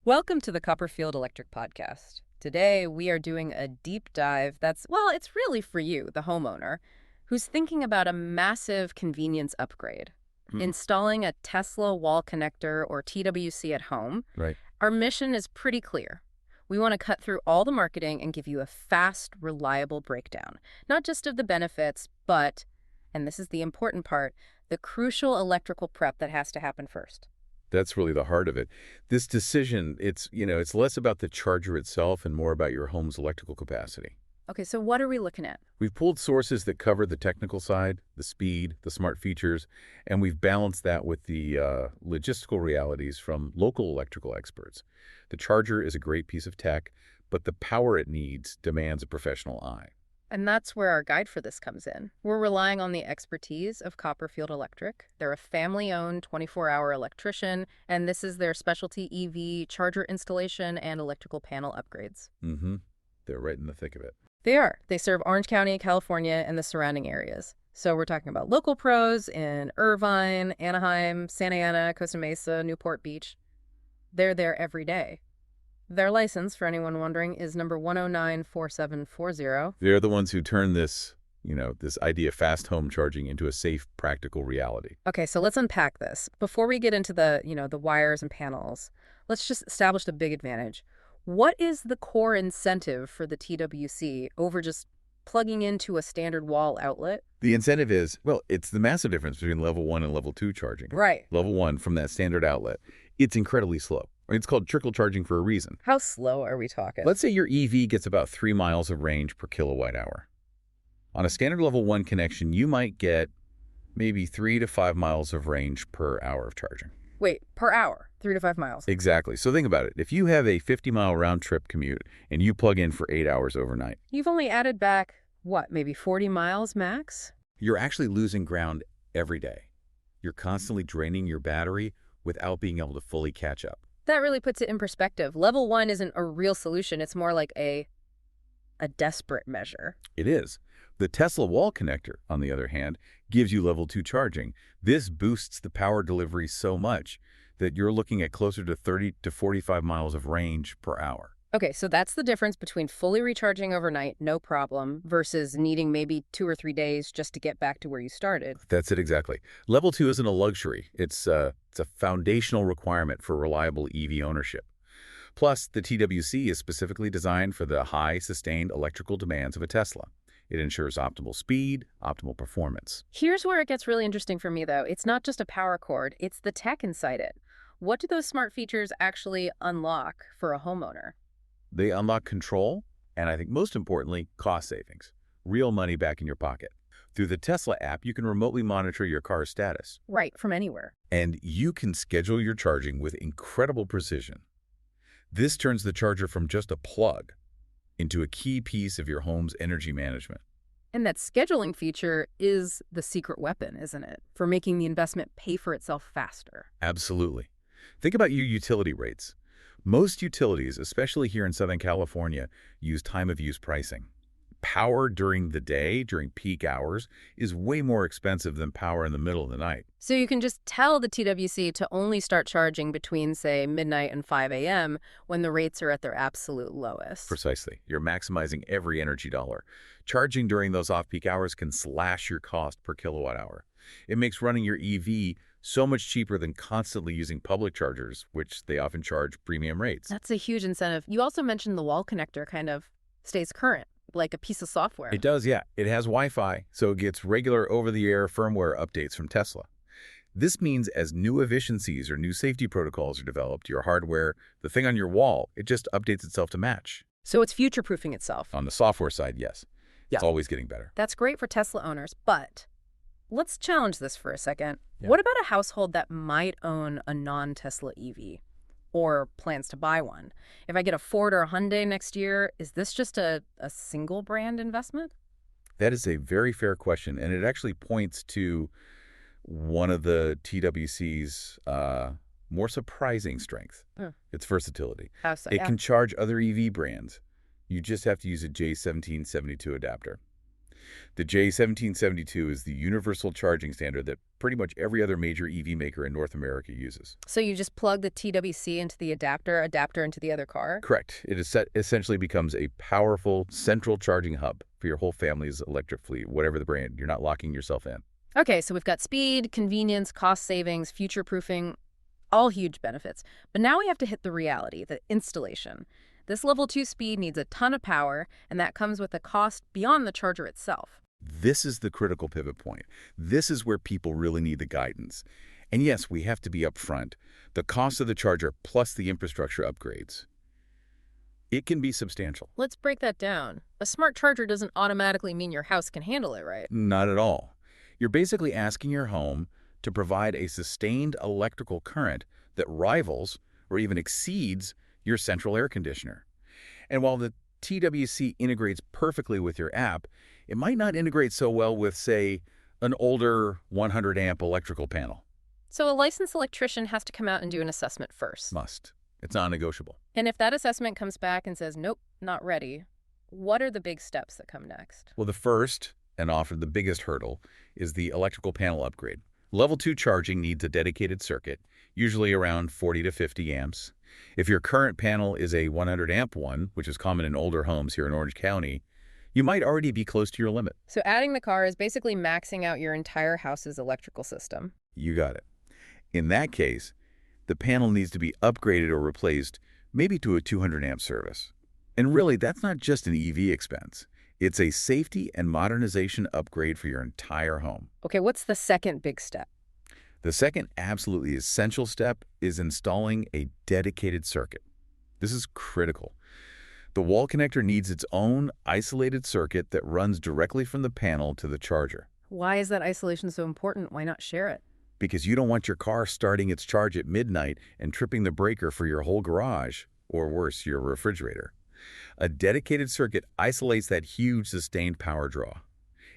Welcome to the Copperfield Electric Podcast. Today, we are doing a deep dive it's really for you, the homeowner, who's thinking about a massive convenience upgrade. Hmm. Installing a Tesla wall connector or TWC at home. Right. Our mission is pretty clear. We want to cut through all the marketing and give you a fast, reliable breakdown, not just of the benefits, but, and this is the important part, the crucial electrical prep that has to happen first. That's really the heart of it. This decision, it's less about the charger itself and more about your home's electrical capacity. Okay, so what are we looking at? We've pulled sources that cover the technical side, the speed, the smart features, and we've balanced that with the logistical realities from local electrical experts. The charger is a great piece of tech, but the power it needs demands a professional eye. And that's where our guide for this comes in. We're relying on the expertise of Copperfield Electric. They're a family-owned 24-hour electrician, and this is their specialty EV charger installation and electrical panel upgrades. Mm-hmm. They're right in the thick of it. They are. They serve Orange County, California, and the surrounding areas. So we're talking about local pros in Irvine, Anaheim, Santa Ana, Costa Mesa, Newport Beach. They're there every day. Their license, for anyone wondering, is number 1094740. They're the ones who turn this idea of fast home charging into a safe, practical reality. Okay, so let's unpack this. Before we get into the wires and panels, let's just establish the big advantage. What is the core incentive for the TWC over just plugging into a standard wall outlet? The incentive is, it's the massive difference between level 1 and level 2 charging. Right. Level 1 from that standard outlet, it's incredibly slow. It's called trickle charging for a reason. How slow are we talking? Let's say your EV gets about 3 miles of range per kilowatt hour. On a standard level 1 connection, you might get maybe 3 to 5 miles of range per hour of charging. Wait, per hour, 3 to 5 miles. Exactly. So think about it. If you have a 50-mile round-trip commute and you plug in for 8 hours overnight, You've only added back, maybe 40 miles max? you're actually losing ground every day. You're constantly draining your battery without being able to fully catch up. That really puts it in perspective. Level 1 isn't a real solution. It's more like a desperate measure. It is. The Tesla wall connector, on the other hand, gives you level 2 charging. This boosts the power delivery so much that you're looking at closer to 30 to 45 miles of range per hour. Okay, so that's the difference between fully recharging overnight, no problem, versus needing maybe 2 or 3 days just to get back to where you started. That's it exactly. Level 2 isn't a luxury. It's a foundational requirement for reliable EV ownership. Plus, the TWC is specifically designed for the high, sustained electrical demands of a Tesla. It ensures optimal speed, optimal performance. Here's where it gets really interesting for me, though. It's not just a power cord, it's the tech inside it. What do those smart features actually unlock for a homeowner? They unlock control, and I think most importantly, cost savings. Real money back in your pocket. Through the Tesla app, you can remotely monitor your car's status. Right, from anywhere. And you can schedule your charging with incredible precision. This turns the charger from just a plug into a key piece of your home's energy management. And that scheduling feature is the secret weapon, isn't it? For making the investment pay for itself faster. Absolutely. Think about your utility rates. Most utilities, especially here in Southern California, use time-of-use pricing. Power during the day, during peak hours, is way more expensive than power in the middle of the night. So you can just tell the TWC to only start charging between, say, midnight and 5 a.m. when the rates are at their absolute lowest. Precisely. You're maximizing every energy dollar. Charging during those off-peak hours can slash your cost per kilowatt hour. It makes running your EV so much cheaper than constantly using public chargers, which they often charge premium rates. That's a huge incentive. You also mentioned the wall connector kind of stays current, like a piece of software. It does, yeah. It has Wi-Fi, so it gets regular over-the-air firmware updates from Tesla. This means as new efficiencies or new safety protocols are developed, your hardware, the thing on your wall, it just updates itself to match. So it's future-proofing itself. On the software side, yes. Yeah. It's always getting better. That's great for Tesla owners, but let's challenge this for a second. Yeah. What about a household that might own a non-Tesla EV or plans to buy one? If I get a Ford or a Hyundai next year, is this just a single brand investment? That is a very fair question, and it actually points to one of the TWC's more surprising strengths, its versatility. How so? It can charge other EV brands. You just have to use a J1772 adapter. The J1772 is the universal charging standard that pretty much every other major EV maker in North America uses. So you just plug the TWC into the adapter into the other car? Correct. It essentially becomes a powerful central charging hub for your whole family's electric fleet, whatever the brand. You're not locking yourself in. Okay, so we've got speed, convenience, cost savings, future-proofing, all huge benefits. But now we have to hit the reality, the installation. This level 2 speed needs a ton of power, and that comes with a cost beyond the charger itself. This is the critical pivot point. This is where people really need the guidance. And yes, we have to be upfront. The cost of the charger plus the infrastructure upgrades. It can be substantial. Let's break that down. A smart charger doesn't automatically mean your house can handle it, right? Not at all. You're basically asking your home to provide a sustained electrical current that rivals or even exceeds your central air conditioner. And while the TWC integrates perfectly with your app, it might not integrate so well with, say, an older 100-amp electrical panel. So a licensed electrician has to come out and do an assessment first. Must. It's non-negotiable. And if that assessment comes back and says, nope, not ready, what are the big steps that come next? Well, the first, and often the biggest hurdle, is the electrical panel upgrade. Level 2 charging needs a dedicated circuit, usually around 40 to 50 amps. If your current panel is a 100-amp one, which is common in older homes here in Orange County, you might already be close to your limit. So adding the car is basically maxing out your entire house's electrical system. You got it. In that case, the panel needs to be upgraded or replaced, maybe to a 200-amp service. And really, that's not just an EV expense. It's a safety and modernization upgrade for your entire home. Okay, what's the second big step? The second absolutely essential step is installing a dedicated circuit. This is critical. The wall connector needs its own isolated circuit that runs directly from the panel to the charger. Why is that isolation so important? Why not share it? Because you don't want your car starting its charge at midnight and tripping the breaker for your whole garage, or worse, your refrigerator. A dedicated circuit isolates that huge sustained power draw.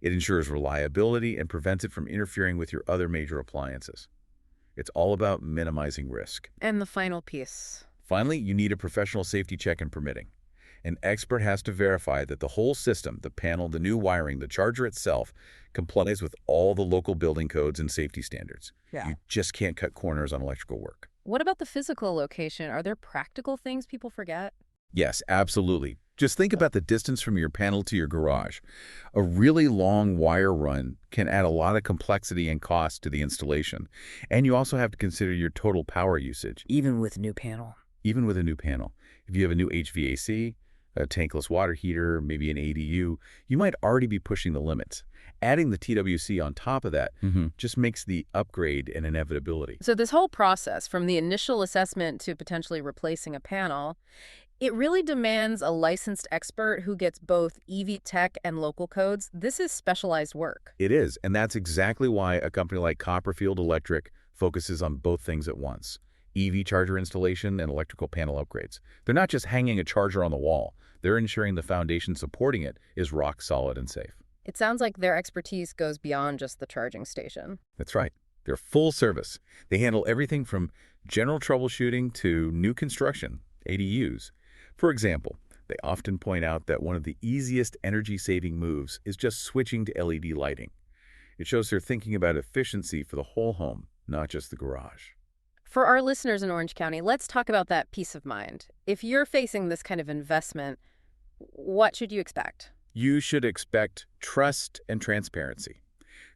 It ensures reliability and prevents it from interfering with your other major appliances. It's all about minimizing risk. And the final piece. Finally, you need a professional safety check and permitting. An expert has to verify that the whole system, the panel, the new wiring, the charger itself, complies with all the local building codes and safety standards. Yeah. You just can't cut corners on electrical work. What about the physical location? Are there practical things people forget? Yes, absolutely. Just think about the distance from your panel to your garage. A really long wire run can add a lot of complexity and cost to the installation. And you also have to consider your total power usage. Even with new panel. Even with a new panel. If you have a new HVAC, a tankless water heater, maybe an ADU, you might already be pushing the limits. Adding the TWC on top of that just makes the upgrade an inevitability. So this whole process, from the initial assessment to potentially replacing a panel, it really demands a licensed expert who gets both EV tech and local codes. This is specialized work. It is, and that's exactly why a company like Copperfield Electric focuses on both things at once. EV charger installation and electrical panel upgrades. They're not just hanging a charger on the wall. They're ensuring the foundation supporting it is rock solid and safe. It sounds like their expertise goes beyond just the charging station. That's right. They're full service. They handle everything from general troubleshooting to new construction, ADUs. For example, they often point out that one of the easiest energy-saving moves is just switching to LED lighting. It shows they're thinking about efficiency for the whole home, not just the garage. For our listeners in Orange County, let's talk about that peace of mind. If you're facing this kind of investment, what should you expect? You should expect trust and transparency.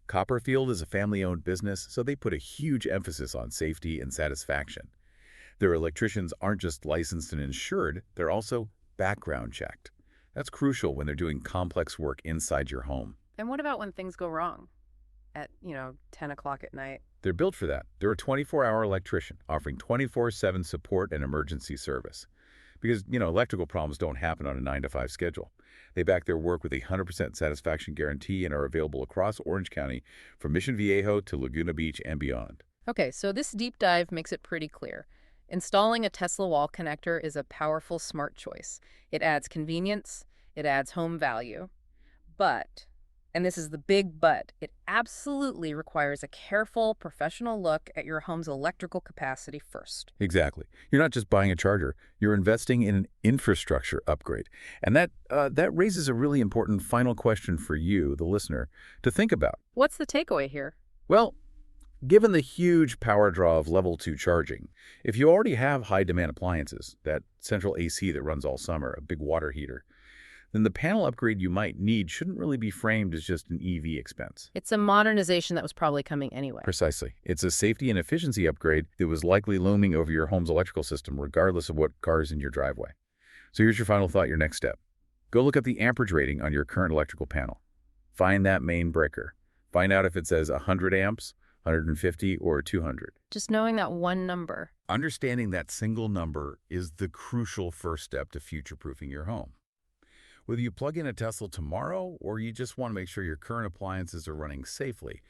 Copperfield is a family-owned business, so they put a huge emphasis on safety and satisfaction. Their electricians aren't just licensed and insured, they're also background checked. That's crucial when they're doing complex work inside your home. And what about when things go wrong at, 10 o'clock at night? They're built for that. They're a 24-hour electrician offering 24/7 support and emergency service. Because, electrical problems don't happen on a 9-to-5 schedule. They back their work with a 100% satisfaction guarantee and are available across Orange County from Mission Viejo to Laguna Beach and beyond. Okay, so this deep dive makes it pretty clear. Installing a Tesla wall connector is a powerful, smart choice. It adds convenience, it adds home value. But And this is the big but. It absolutely requires a careful, professional look at your home's electrical capacity first. Exactly. You're not just buying a charger, you're investing in an infrastructure upgrade. And that raises a really important final question for you, the listener, to think about. What's the takeaway here? Well, given the huge power draw of level 2 charging, if you already have high-demand appliances, that central AC that runs all summer, a big water heater, then the panel upgrade you might need shouldn't really be framed as just an EV expense. It's a modernization that was probably coming anyway. Precisely. It's a safety and efficiency upgrade that was likely looming over your home's electrical system, regardless of what car's in your driveway. So here's your final thought, your next step. Go look up the amperage rating on your current electrical panel. Find that main breaker. Find out if it says 100 amps, 150, or 200. Just knowing that one number. Understanding that single number is the crucial first step to future-proofing your home. Whether you plug in a Tesla tomorrow or you just want to make sure your current appliances are running safely,